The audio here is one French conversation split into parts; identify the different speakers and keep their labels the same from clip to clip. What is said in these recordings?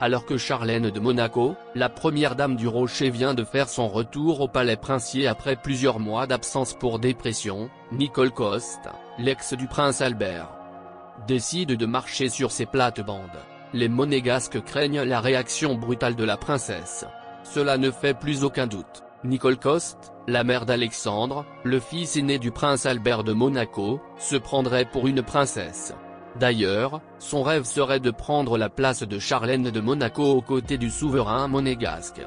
Speaker 1: Alors que Charlène de Monaco, la première dame du Rocher vient de faire son retour au palais princier après plusieurs mois d'absence pour dépression, Nicole Coste, l'ex du prince Albert, décide de marcher sur ses plates-bandes. Les Monégasques craignent la réaction brutale de la princesse. Cela ne fait plus aucun doute. Nicole Coste, la mère d'Alexandre, le fils aîné du prince Albert de Monaco, se prendrait pour une princesse. D'ailleurs, son rêve serait de prendre la place de Charlène de Monaco aux côtés du souverain monégasque.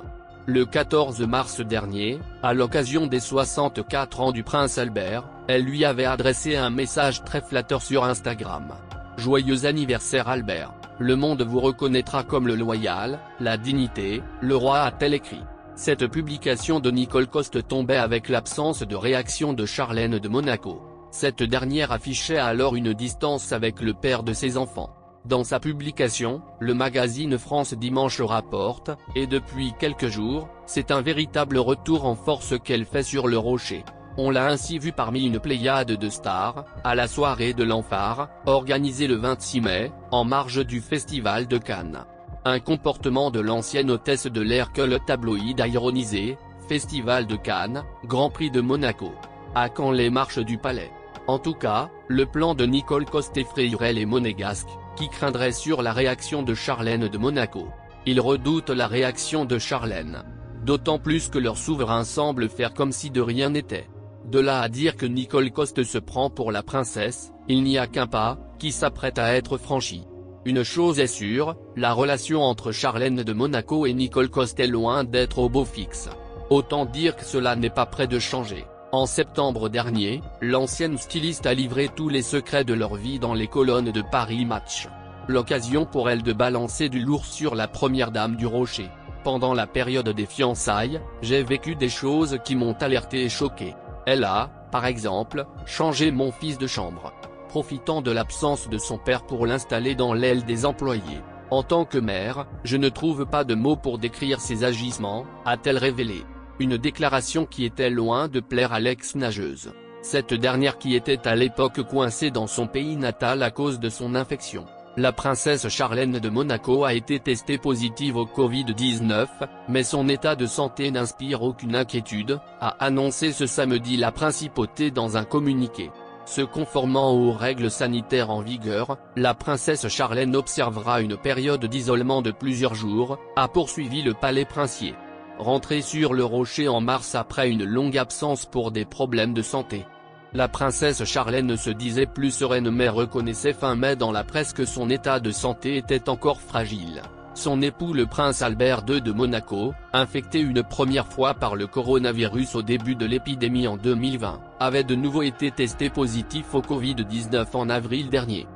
Speaker 1: Le 14 mars dernier, à l'occasion des 64 ans du prince Albert, elle lui avait adressé un message très flatteur sur Instagram. « Joyeux anniversaire Albert, le monde vous reconnaîtra comme le loyal, la dignité, le roi » a-t-elle écrit. Cette publication de Nicole Coste tombait avec l'absence de réaction de Charlène de Monaco. Cette dernière affichait alors une distance avec le père de ses enfants. Dans sa publication, le magazine France Dimanche rapporte, et depuis quelques jours, c'est un véritable retour en force qu'elle fait sur le Rocher. On l'a ainsi vue parmi une pléiade de stars, à la soirée de l'Enphare, organisée le 26 mai, en marge du Festival de Cannes. Un comportement de l'ancienne hôtesse de l'air que le tabloïd a ironisé, Festival de Cannes, Grand Prix de Monaco. À quand les marches du palais? En tout cas, le plan de Nicole Coste effrayerait les Monégasques, qui craindraient sur la réaction de Charlène de Monaco. Ils redoutent la réaction de Charlène. D'autant plus que leur souverain semble faire comme si de rien n'était. De là à dire que Nicole Coste se prend pour la princesse, il n'y a qu'un pas, qui s'apprête à être franchi. Une chose est sûre, la relation entre Charlène de Monaco et Nicole Coste est loin d'être au beau fixe. Autant dire que cela n'est pas près de changer. En septembre dernier, l'ancienne styliste a livré tous les secrets de leur vie dans les colonnes de Paris Match. L'occasion pour elle de balancer du lourd sur la première dame du Rocher. Pendant la période des fiançailles, j'ai vécu des choses qui m'ont alerté et choqué. Elle a, par exemple, changé mon fils de chambre, profitant de l'absence de son père pour l'installer dans l'aile des employés. En tant que mère, je ne trouve pas de mots pour décrire ses agissements, a-t-elle révélé. Une déclaration qui était loin de plaire à l'ex-nageuse. Cette dernière qui était à l'époque coincée dans son pays natal à cause de son infection. La princesse Charlène de Monaco a été testée positive au Covid-19, mais son état de santé n'inspire aucune inquiétude, a annoncé ce samedi la principauté dans un communiqué. Se conformant aux règles sanitaires en vigueur, la princesse Charlène observera une période d'isolement de plusieurs jours, a poursuivi le palais princier. Rentrée sur le Rocher en mars après une longue absence pour des problèmes de santé. La princesse Charlène se disait plus sereine mais reconnaissait fin mai dans la presse que son état de santé était encore fragile. Son époux le prince Albert II de Monaco, infecté une première fois par le coronavirus au début de l'épidémie en 2020, avait de nouveau été testé positif au Covid-19 en avril dernier.